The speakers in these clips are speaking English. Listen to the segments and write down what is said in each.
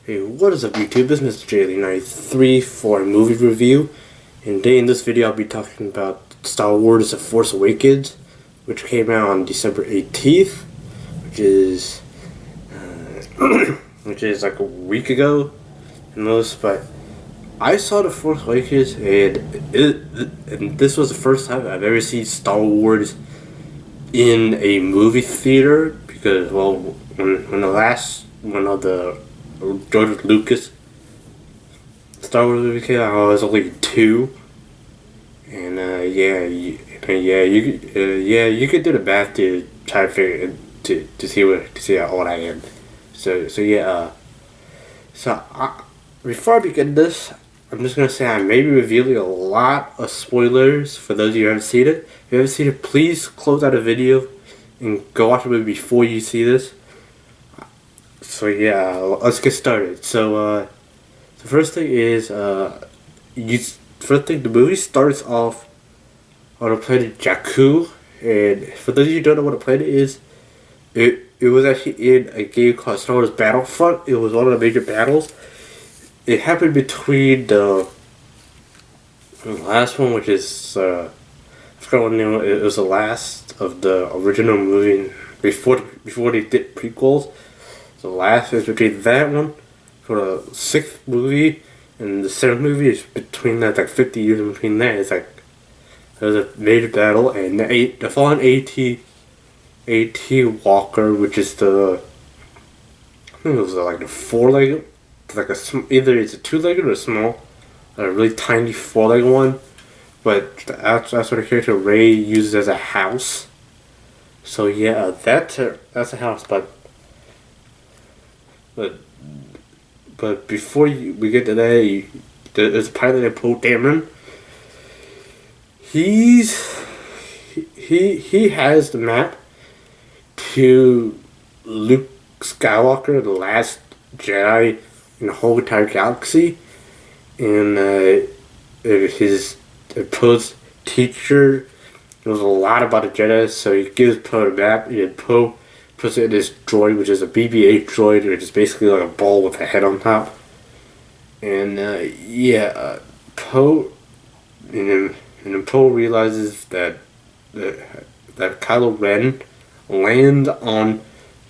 Hey, what is up YouTube? This is Mr. J93 for a movie review. And today in this video I'll be talking about Star Wars The Force Awakens, which came out on December 18th, which is which is like a week ago and most, but I saw The Force Awakens and this was the first time I've ever seen Star Wars in a movie theater because, well, when the last one of the George Lucas Star Wars movie came out, I was only 2, and you could do the math to try to figure to see how old I am. Before I begin this, I'm just gonna say I may be revealing a lot of spoilers for those of you who haven't seen it. If you haven't seen it, please close out the video and go watch the movie before you see this. So yeah, let's get started. So the first thing is the movie starts off on a planet Jakku, and for those of you who don't know what a planet is, it was actually in a game called Star Wars Battlefront. It was one of the major battles. It happened between the last one, which is I forgot what name it was. The last of the original movie before they did prequels. The last is between that one for the 6th movie and the 7th movie is between that, like 50 years in between that. It's like there's a major battle, and the fallen AT Walker, which is I think it was like the 4-legged, like either it's a 2-legged or a really tiny 4-legged one, but that's what the character Rey uses as a house. So yeah, that's a house, but before we get to that, there's a pilot named Poe Dameron. He has the map to Luke Skywalker, the last Jedi in the whole entire galaxy, and Poe's teacher knows a lot about the Jedi, so he gives Poe the map, and Poe puts it in this droid, which is a BB-8 droid, which is basically like a ball with a head on top. And Poe, and then Poe realizes that Kylo Ren lands on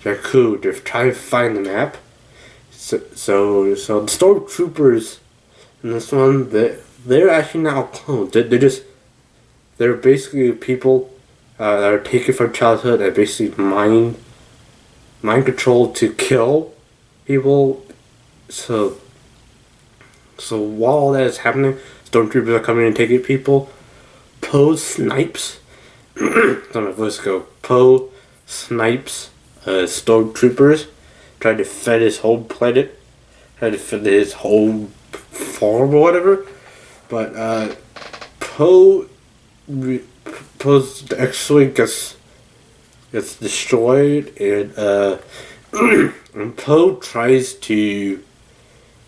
Jakku to try to find the map. So the stormtroopers in this one, they're actually now clones. They're basically people that are taken from childhood and basically mind controlled to kill people. So while all that is happening, stormtroopers are coming and taking people. Poe snipes. Let my voice go. Poe snipes stormtroopers, trying to defend his home planet, trying to defend his home farm or whatever. But Poe's X-wing gets destroyed, and and Poe tries to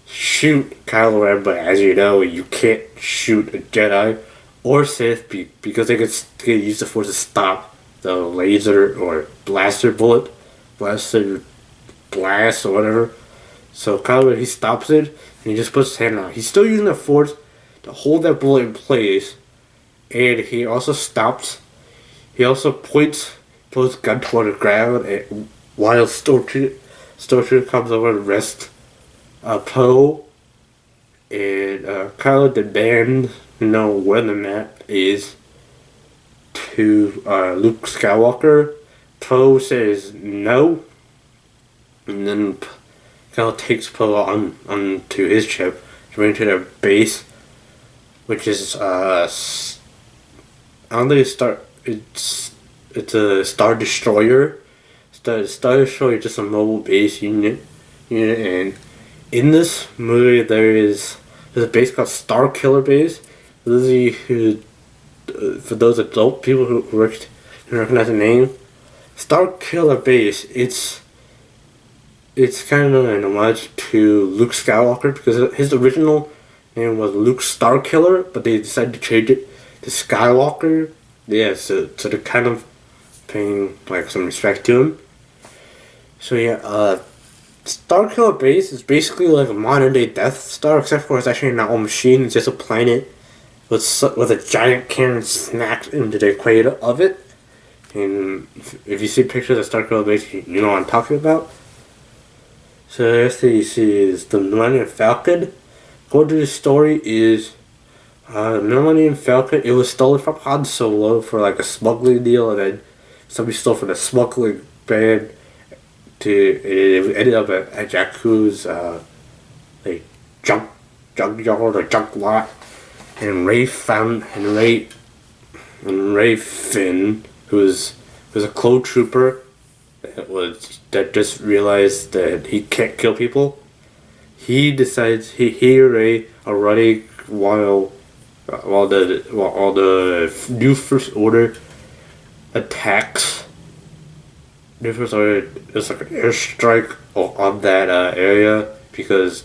shoot Kylo Ren, but as you know, you can't shoot a Jedi or Sith because they can use the Force to stop the laser or blast or blast or whatever. So Kylo Ren, he stops it, and he just puts his hand out. He's still using the Force to hold that bullet in place, and he also stops. He also points Poe's gun toward the ground, and while Stormtrooper comes over and rests Poe, and Kylo demands to know where the map is to Luke Skywalker. Poe says no, and then Kylo takes Poe onto his ship to bring to their base, which is I don't think it's a Star Destroyer. Star Destroyer is just a mobile base unit, and in this movie there's a base called Star Killer Base. For those adult people who recognize the name, Star Killer Base, it's kind of an homage to Luke Skywalker because his original name was Luke Starkiller, but they decided to change it to Skywalker. Yeah, so they're kind of paying like some respect to him. So yeah, Starkiller Base is basically like a modern day Death Star, except for it's actually not a machine. It's just a planet with a giant cannon smacked into the equator of it. And if you see pictures of Starkiller Base, you know what I'm talking about. So the next thing you see is the Millennium Falcon. Going to the story is the Millennium Falcon. It was stolen from Han Solo for like a smuggling deal, and then somebody stole from the smuggling band. It ended up at Jakku's like junkyard or junk lot, and Ray Finn, who's a clone trooper that just realized that he can't kill people. He decides he and Ray are running while the new First Order attacks. New First Order is like an airstrike on that area because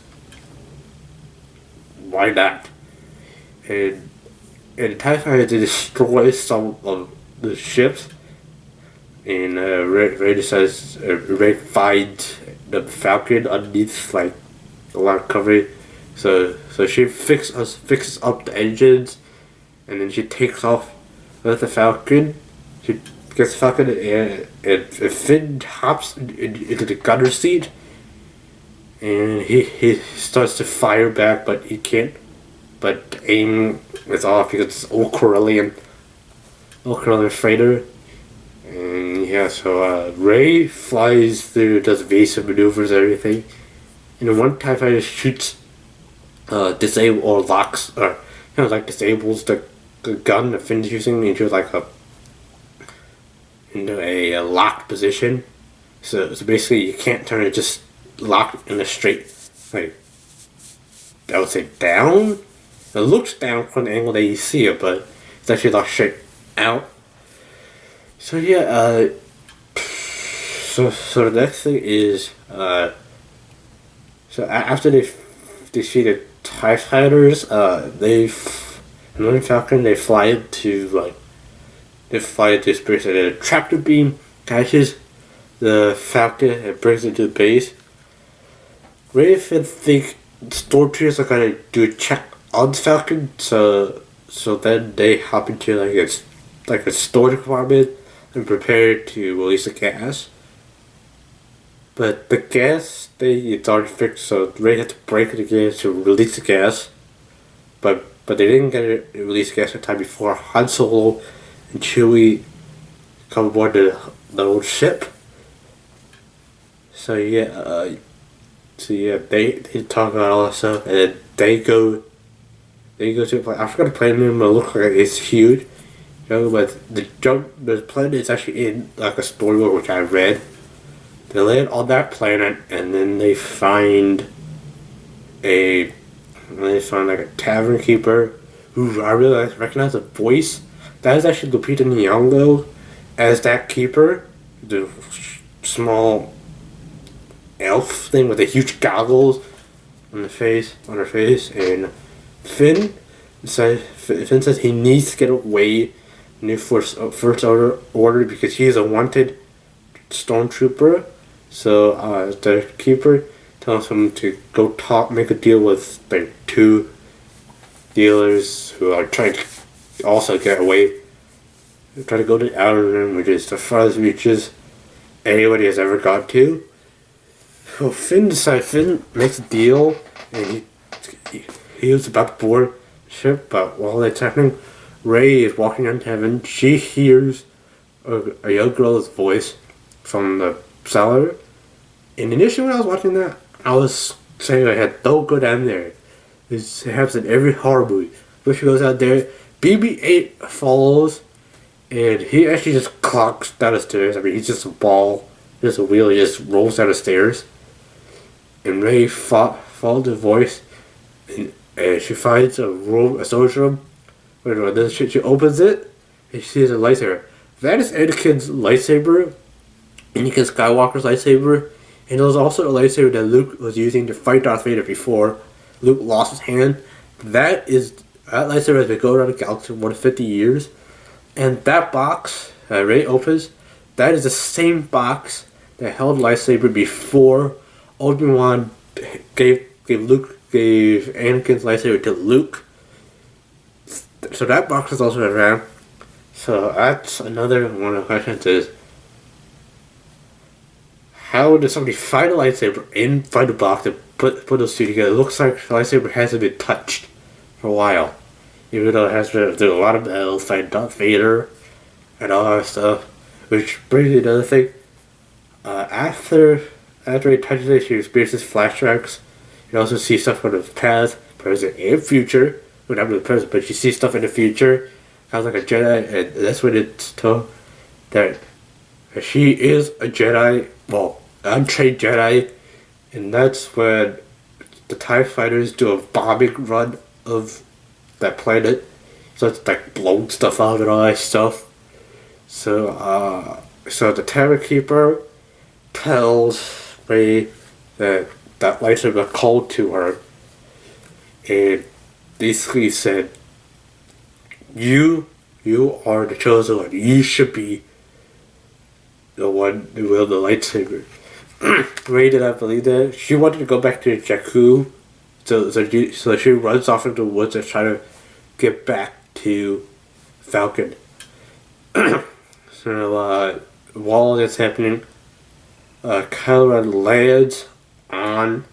why not? And TIE Fighter destroy some of the ships. And Ray decides Ray finds the Falcon underneath like a lot of cover, so she fixes up the engines, and then she takes off with the Falcon. She gets the Falcon and Finn hops into the gunner seat, and he starts to fire back, but he can't. But aim is off because it's old Corellian freighter. And yeah, so Ray flies through, does evasive maneuvers and everything. And then one TIE Fighter shoots, disable or locks, or like disables the gun that Finn's using into like into a locked position. So basically you can't turn it, just locked in a straight, like, I would say down. It looks down from the angle that you see it, but it's actually locked straight out. So yeah, so the next thing is, so after they defeated TIE Fighters, Millennium Falcon, they fly into space, and a tractor beam catches the Falcon and brings it to the base. Ray and Finn think stormtroopers are gonna do a check on the Falcon, so then they hop into like a storage compartment and prepare to release the gas. But the gas, it's already fixed, so Ray had to break it again to release the gas. But they didn't get it release gas in time before Han Solo and Chewie come aboard the old ship. So yeah, they talk about all that stuff, and then they go to a planet. I forgot the planet name, but it looks like it's huge. But the planet is actually in like a storybook which I read. They land on that planet, and then they find like a tavern keeper who I really recognize the voice. That is actually Lupita Nyong'o as that keeper, the small elf thing with the huge goggles on her face, and Finn says he needs to get away New First Order because he is a wanted stormtrooper. So the keeper tells him to go make a deal with the two dealers who are trying to also get away. They try to go to the Outer Rim, which is the farthest reaches anybody has ever got to. So Finn makes a deal, and he was about to board the ship, but while it's happening, Ray is walking on heaven. She hears a young girl's voice from the cellar. And initially when I was watching that, I was saying in my head, don't go down there. This happens in every horror movie. But she goes out there, BB-8 follows, and he actually just clocks down the stairs. I mean, he's just a ball, just a wheel, he just rolls down the stairs. And Ray follows the voice, and she finds a storage room. Then she opens it, and she sees a lightsaber. That is Anakin's lightsaber, Anakin Skywalker's lightsaber, and it was also a lightsaber that Luke was using to fight Darth Vader before Luke lost his hand. That lightsaber has been going around the galaxy for more than 50 years, and that box Ray opens, that is the same box that held lightsaber before Obi-Wan gave Anakin's lightsaber to Luke. So that box is also around. So that's another one of the questions is, how does somebody find a lightsaber inside the box and put those two together? It looks like the lightsaber hasn't been touched for a while. Even though it has been through a lot of battles like Darth Vader and all that stuff. Which brings me to another thing. After he touches it, she experiences flashbacks. You also see stuff from the past, present, and future. Well, not really the present, but you see stuff in the future. Kind of like a Jedi, and that's when it's told that she is a Jedi. Well, untrained Jedi, and that's when the TIE fighters do a bombing run of that planet. So it's like blowing stuff out and all that stuff. So the Terror Keeper tells Rey that lightsaber called to her, and basically said, "You are the chosen one. You should be the one who wield the lightsaber." Rey did not believe that. She wanted to go back to Jakku, so she runs off into the woods and try to get back to Falcon. So while that's happening, Kylo Ren lands on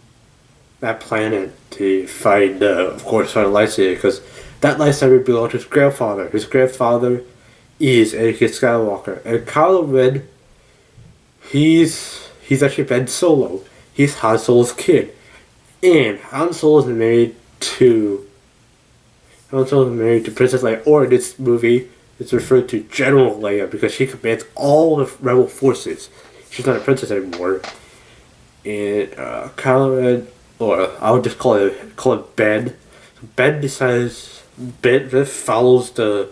that planet to find a lightsaber, because that lightsaber belonged to his grandfather. His grandfather is Anakin Skywalker, and Kylo Ren, he's actually Ben Solo. He's Han Solo's kid, and Han Solo is married to Princess Leia, or in this movie, it's referred to General Leia because she commands all the rebel forces. She's not a princess anymore. And Kylo Ren, or I'll just call it Ben. Ben follows the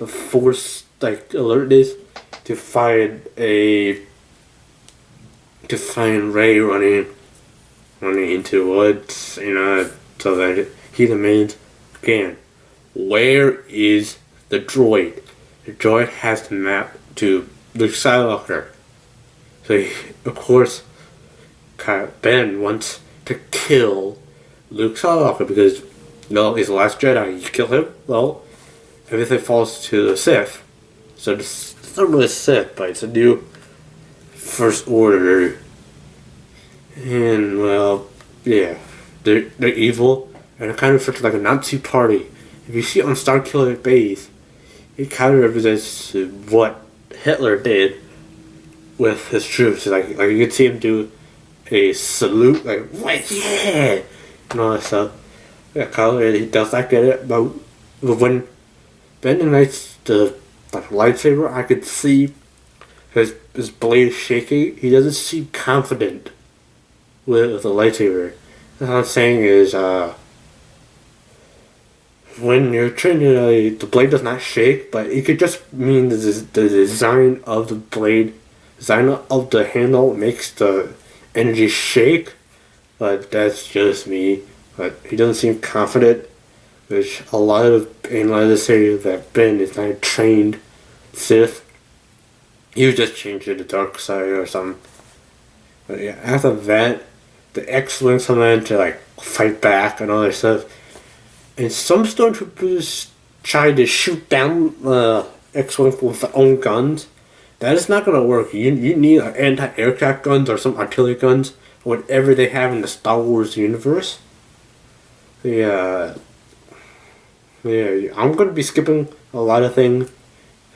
Force alertness to find Rey running into the woods, so that he demands again, where is the droid? The droid has the map to Luke Skywalker. So of course Ben wants to kill Luke Skywalker because he's the last Jedi. You kill him, everything falls to the Sith. So it's not really Sith, but it's a new First Order. And they're evil, and it kind of looks like a Nazi party. If you see it on Starkiller Base, it kind of represents what Hitler did with his troops. Like you can see him do a salute, like what, yeah, and all that stuff. Yeah, Kylo, he does not get it, but when Ben ignites the lightsaber, I could see his blade shaking. He doesn't seem confident with the lightsaber. What I'm saying is, when you're training, the blade does not shake, but it could just mean the design of the blade, design of the handle makes the energy shake. But that's just me. But he doesn't seem confident, which a lot of analysts say that Ben is not a trained Sith. He was just changed to the dark side or something. But yeah, after that, the X-Wings come in to fight back and all that stuff. And some stormtroopers try to shoot down X-Wings with their own guns. That is not going to work. You need anti-aircraft guns or some artillery guns, or whatever they have in the Star Wars universe. Yeah, I'm going to be skipping a lot of things.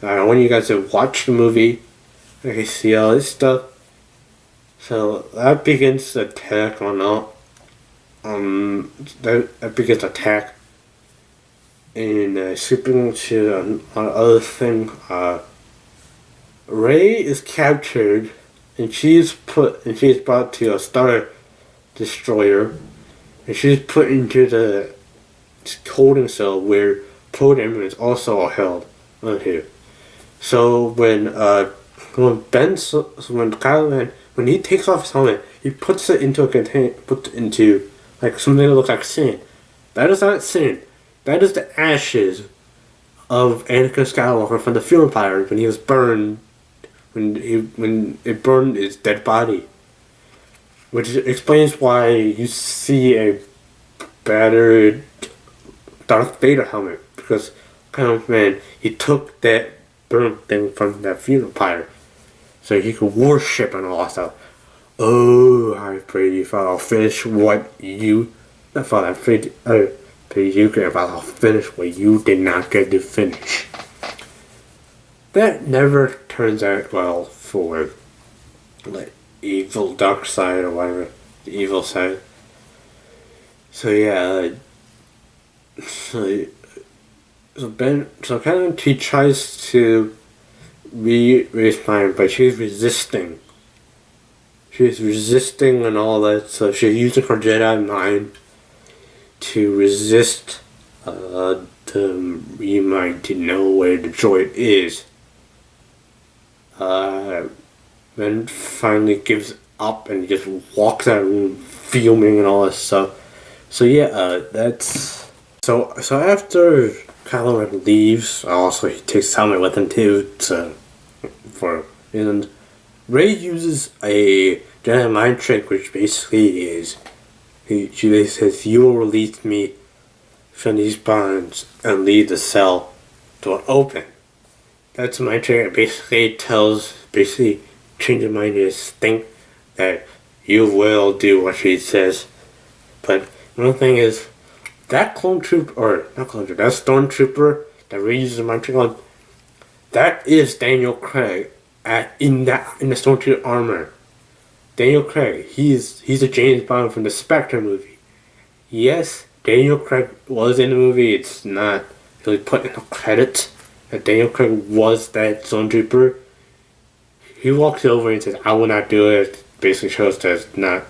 I want you guys to watch the movie. I see all this stuff. So that begins the attack that begins the attack. And skipping to another thing, Rey is captured, and she's brought to a Star Destroyer, and she's put into the holding cell where Program is also held onto. So when Kylo Ren, when he takes off his helmet, he puts it into a container, puts it into something that looks like sand. That is not sand. That is the ashes of Anakin Skywalker from the funeral pyre when he was burned, when it burned his dead body. which explains why you see a battered Darth Vader helmet, because Kylo Ren, he took that burn thing from that funeral pyre so he could worship and all that stuff. Oh, I pray you, Father, I'll finish what you. Not Father, I pray you, Grandfather, I'll finish what you did not get to finish. That never turns out well for like evil dark side or whatever, the evil side. So yeah, so kind of he tries to raise fire, but she's resisting. She's resisting and all that, so she's using her Jedi mind to resist the remind to know where the droid is. Then finally gives up and just walks out of the room fuming and all that stuff. So yeah, that's so after Kylo Ren leaves, also he takes his helmet with him too, and Rey uses a Jedi mind trick, which basically is she basically says, "You will release me from these bonds and leave the cell door open." That's my trick. It basically changes my mind to think that you will do what she says. But one thing is, that that stormtrooper that Rey uses mind trick on, that is Daniel Craig in the stormtrooper armor. Daniel Craig, he's a James Bond from the Spectre movie. Yes, Daniel Craig was in the movie. It's not really put in the credits that Daniel Craig was that stormtrooper. He walks over and says, "I will not do it." Basically shows that it's not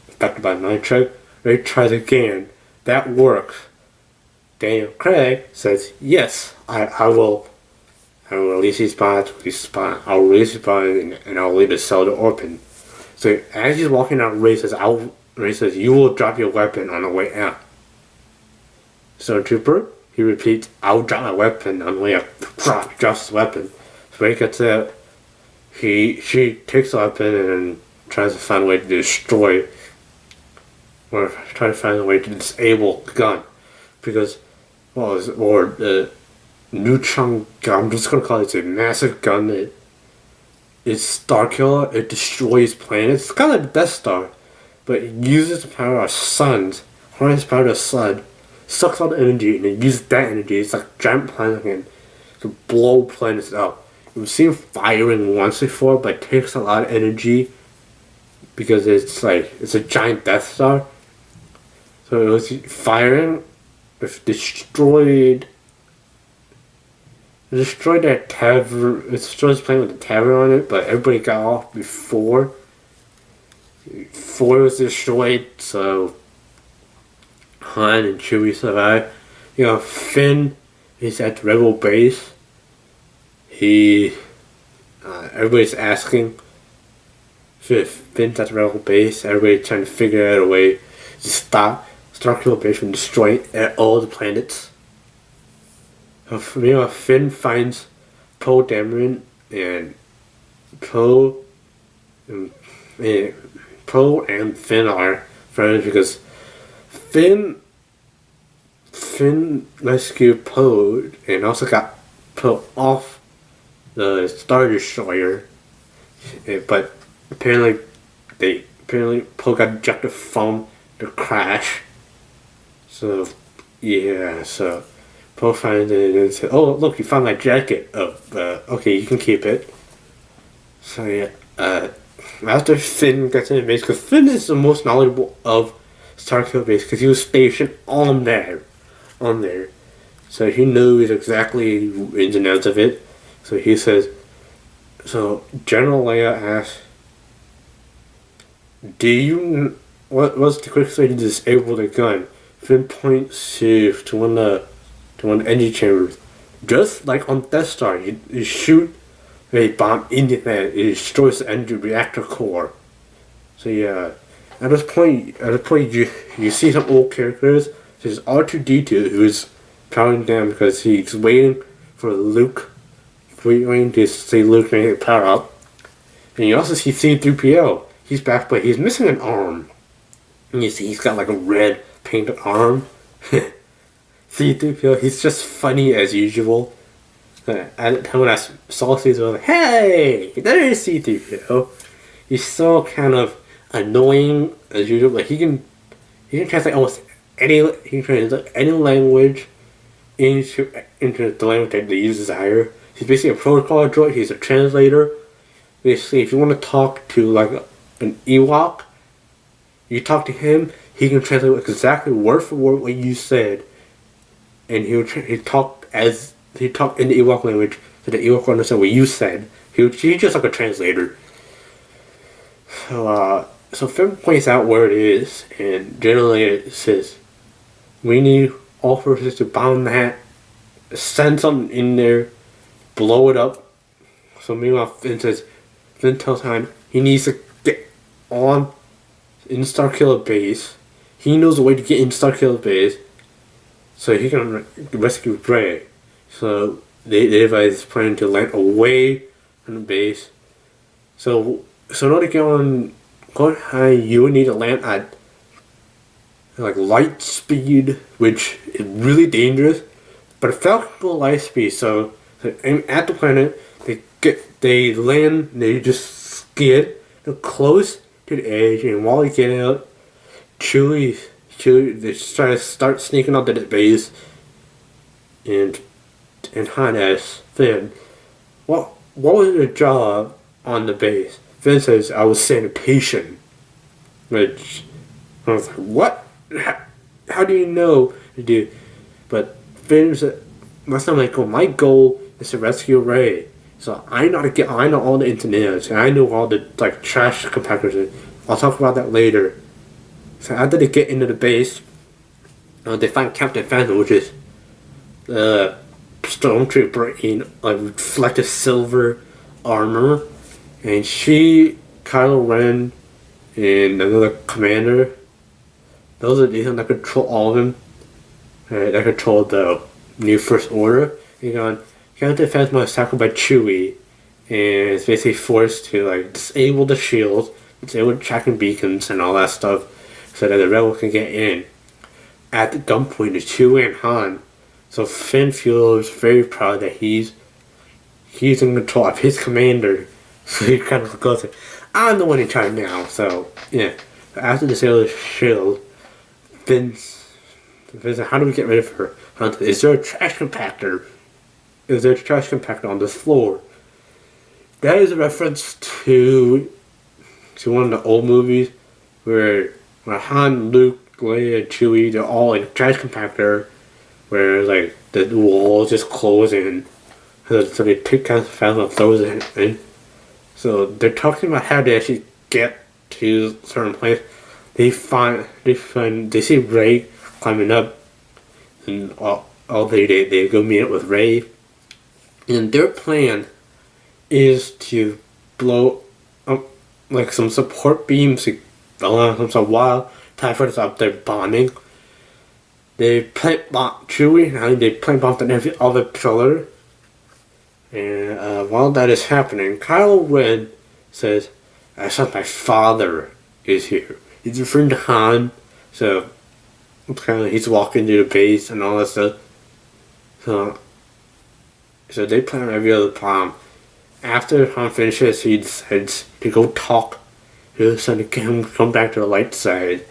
affected by mind trick. Ray tries again. That works. Daniel Craig says, "Yes, I will release these bonds. I'll release these bonds and I'll leave the cell to open." So as he's walking out, Ray says, "You will drop your weapon on the way out." Stormtrooper, he repeats, "I'll drop my weapon on the way out." Drops his weapon. So Ray gets out. She takes the weapon and tries to find a way to destroy, or try to find a way to disable the gun, because the neutron gun. I'm just gonna call it a massive gun that is Starkiller. It destroys planets. It's kind of like the Death Star, but it uses the power of suns. Harnesses the power of the sun, sucks all the energy, and it uses that energy. It's like a giant planet again to blow planets up. We've seen firing once before, but it takes a lot of energy because it's a giant Death Star. So it was firing. It destroyed that tavern. It destroyed the plane with the tavern on it, but everybody got off before it was destroyed. So Han and Chewie survived. Finn is at the Rebel base. Everybody's asking if Finn's at the Rebel base. Everybody's trying to figure out a way to stop Starkiller Base from destroying all the planets. Finn finds Poe Dameron, and Poe and Finn are friends because Finn rescued Poe and also got Poe off the Star Destroyer, but apparently Poe got ejected from the crash. So Poe finds it and said, "Oh, look, you found my jacket. Okay, you can keep it." So yeah, after Finn gets in the base, because Finn is the most knowledgeable of Starkiller Base, because he was stationed on there. So he knows exactly the ins and outs of it. So he says, so General Leia asks, what's the quickest way to disable the gun? Finn points to one of the engine chambers. Just like on Death Star, you shoot a bomb into that, it destroys the engine reactor core. So yeah, at this point you see some old characters. There's R2-D2 who's powering down because he's waiting for Luke. Waiting to see Luke make it power up. And you also see C-3PO. he's back, but he's missing an arm. And you see he's got like a red painted arm. C-3PO, he's just funny as usual. When I saw C-3PO, I was like, hey, there's C-3PO. He's so kind of annoying as usual. Like he can translate almost any language into the language that you desire. He's basically a protocol droid. He's a translator. Basically, if you want to talk to like an Ewok, you talk to him. He can translate exactly word for word what you said, and he talk in the Ewok language so the Ewok will understand what you said. He's just like a translator. So Finn points out where it is, and generally it says, we need all forces to bomb that, send something in there, blow it up. So meanwhile, Finn tells Han he needs to get on in Starkiller base. He knows the way to get in Starkiller base, so he can rescue Rey. So they devise a plan to land away from the base. So in order to get on high, you would need to land at like light speed, which is really dangerous. But a Falcon go light speed, so at the planet, they land, they just skid close to the edge, and while they get out, Chewie they try to start sneaking onto the base, and Han asks Finn, what was your job on the base? Finn says, I was sanitation. Which, I was like, what? How do you know? Dude? But Finn said, my goal is to rescue Rey. So I know all the internets, and I know all the like trash compactors. I'll talk about that later. So after they get into the base, they find Captain Phasma, which is stormtrooper in reflective silver armor, and Kylo Ren, and another commander. Those are the things that control all of them. That control the new First Order. Captain Phasma is tackled by Chewie, and is basically forced to like disable the shields, disable the tracking beacons, and all that stuff, so that the rebels can get in. At the gunpoint is Chewie and Han. So Finn feels very proud that he's in control of his commander. So he kind of goes, I'm the one in charge now. So yeah. After disable the shield, Finn said, how do we get rid of her? Han said, is there a trash compactor? Is there a trash compactor on this floor? That is a reference to one of the old movies where Han, Luke, Leia, and Chewie, they're all in a trash compactor where like the walls just close in. So they take Captain Phasma and throws it in. So they're talking about how they actually get to a certain place. They see Rey climbing up, and they go meet up with Rey. And their plan is to blow up like some support beams along some wild TIE fighters up there bombing. They plant bomb Chewie, and they plant bomb on every other pillar. And while that is happening, Kylo Ren says, I thought my father is here. He's referring to Han, so he's walking through the base and all that stuff. So they plan every other bomb. After Han finishes, he decides to go talk to his son to get him come back to the light side.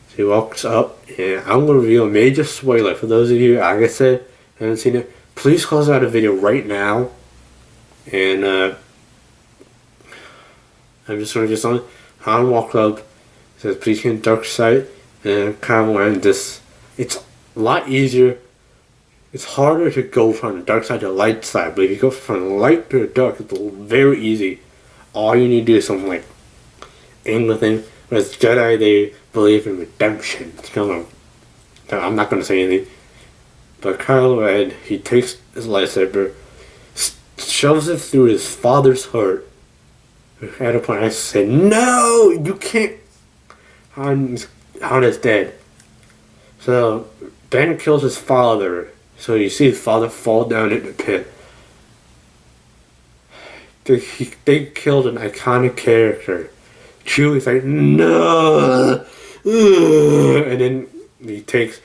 So he walks up, and I'm going to reveal a major spoiler for those of you, like I said, haven't seen it. Please close out the video right now. And I'm just going to get something. Han walks up, says, please get dark side. And Kylo Ren it's a lot easier. It's harder to go from the dark side to the light side, but if you go from the light to the dark, it's very easy. All you need to do is something like aim thing. Whereas Jedi, they believe in redemption. It's kind of, I'm not going to say anything. But Kylo Ren, he takes his lightsaber, shoves it through his father's heart. At a point, I said, no, you can't. Han is dead. So Ben kills his father. So you see his father fall down in the pit. They killed an iconic character. Chewie's like, no, and then he takes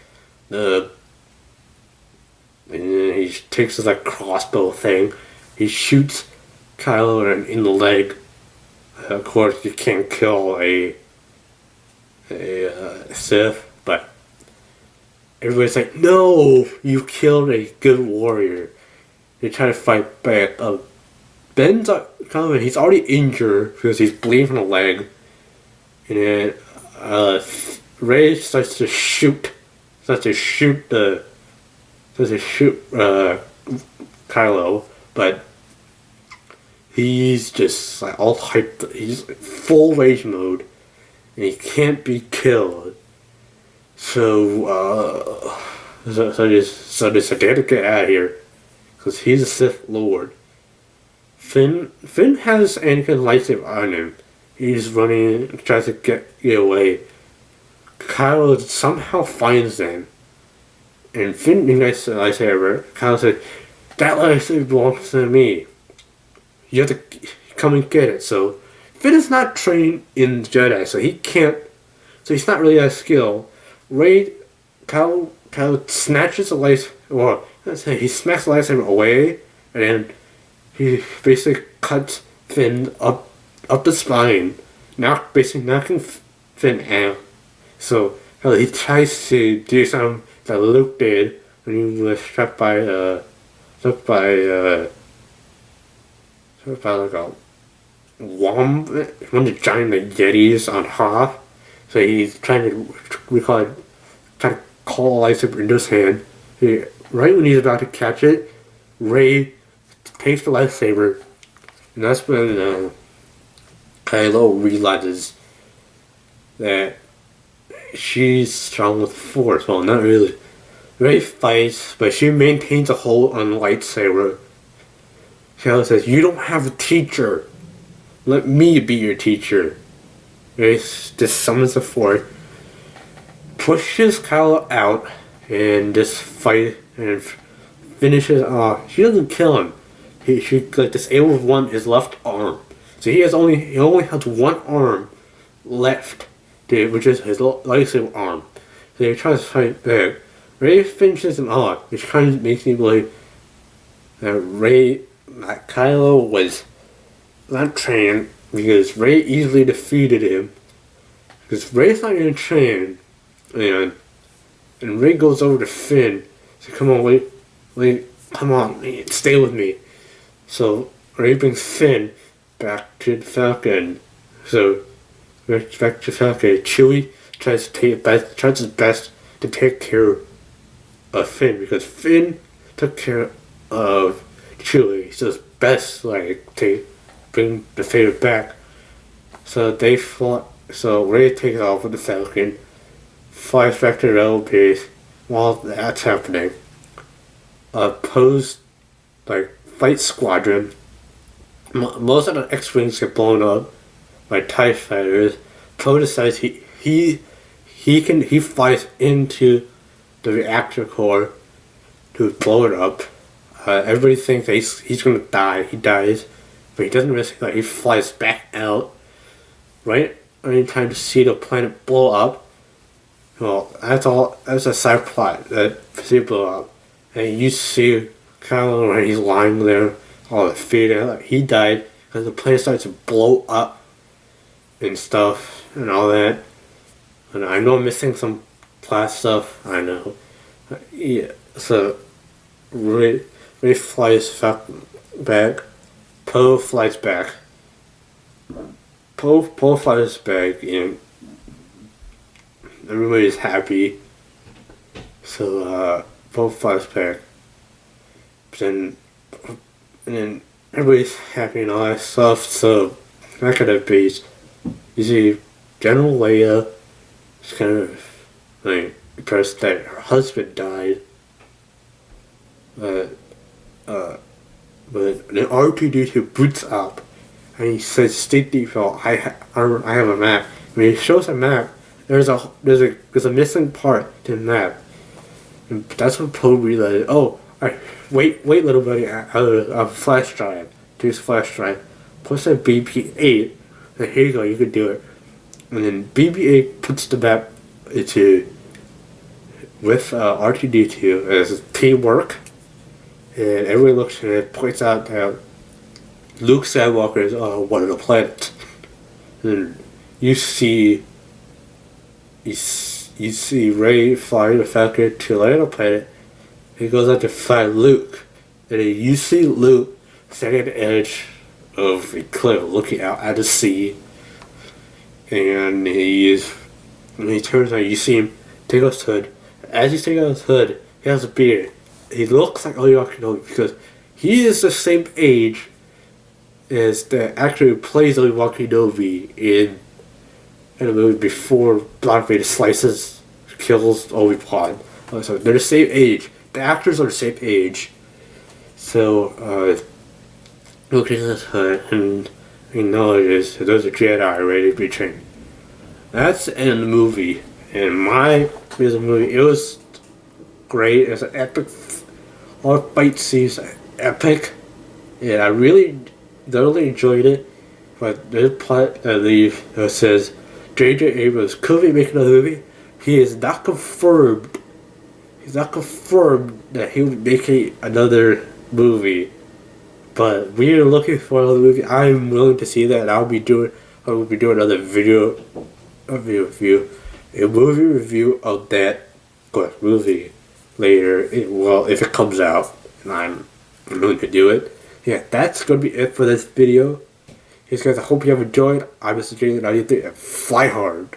the, and then he takes his like crossbow thing. He shoots Kylo in the leg. Of course, you can't kill a Sith, but everybody's like, no, you killed a good warrior. They try to fight back. Ben's coming. He's already injured because he's bleeding from the leg. And then Ray starts to shoot Kylo, but he's just like all hyped. He's full rage mode, and he can't be killed. So just like, they had to get out of here because he's a Sith Lord. Finn has Anakin's lightsaber on him. He's running, tries to get away. Kylo somehow finds them, and Finn ignites the lightsaber. Kylo said, "That lightsaber belongs to me. You have to come and get it." So Finn is not trained in Jedi, so he can't. So he's not really that skilled. Kylo snatches the lightsaber. Well, he smacks the lightsaber away, and then he basically cuts Finn up the spine, basically knocking Finn out. So he tries to do something that Luke did when he was struck by like a womb, one of the giant yetis on Hoth. So he's trying to call a lightsaber into his hand. Right when he's about to catch it, Rey takes the lightsaber, and that's when Kylo realizes that she's strong with Force. Well, not really. Rey fights, but she maintains a hold on the lightsaber. Kylo says, "You don't have a teacher. Let me be your teacher." Rey just summons the Force, pushes Kylo out, and just fight and finishes off. She doesn't kill him. She disables his left arm. So he only has one arm left, which is his lightsaber arm. So he tries to fight back. Rey finishes him off, which kind of makes me believe that Kylo was not trained because Rey easily defeated him. Because Rey's not even trained, and Rey goes over to Finn. So come on, come on, stay with me. So Rey brings Finn back to the Falcon. So back to Falcon. Chewie tries his best to take care of Finn because Finn took care of Chewie. So it's best to bring the favor back. So they fought. So Rey takes off with the Falcon, flies back to the rebel base. While that's happening, fight squadron. Most of the X-wings get blown up by TIE fighters. Poe decides he flies into the reactor core to blow it up. Everybody thinks that he's gonna die. He dies, but he doesn't risk that. He flies back out right anytime to see the planet blow up. Well, that's a side plot that see blow up, and you see Kylo when he's lying there, all defeated. He died because the planet starts to blow up and stuff and all that. And I know I'm missing some plot stuff. I know. Yeah. So Rey flies back. Poe flies back. Poe flies back, and everybody's happy. So Poe flies back. And then everybody's happy and all that stuff. So back at the base, you see General Leia is kind of depressed that her husband died. But then R2D2 boots up, and he says, "State default. I have a map." When he shows a map, there's a missing part to the map, and that's when Poe realized, "Oh, wait, little buddy, I have a flash drive. Use flash drive. Plus a BP-8. And here you go, you can do it. And then BB-8 puts the map into with R2-D2 as teamwork, and everyone looks at it, points out that Luke Skywalker is on one of the planets. And you see Rey flying the Falcon to land on the planet. He goes out to find Luke, and then you see Luke standing at the edge of a cliff, looking out at the sea. And when he turns on, you see him take off his hood. As he's taking off his hood, he has a beard. He looks like Obi-Wan Kenobi because he is the same age as the actor who plays Obi-Wan Kenobi in the movie before Darth Vader kills Obi-Wan. So they're the same age. The actors are the same age. So, looking at his hood and acknowledges that those are Jedi ready to be trained. That's the end of the movie. And my music movie, it was great. It's an epic. All the fight scenes are epic. And I really thoroughly enjoyed it. But there's a part I leave that says J.J. Abrams could be making a movie. He is not confirmed. He's not confirmed that he will be making another movie. But we are looking for another movie. I'm willing to see that, and I will be doing another a movie review of that movie later. If it comes out, and I'm willing to do it. Yeah, that's gonna be it for this video. Hey guys, I hope you have enjoyed. I'm Mr. J93 and fly hard.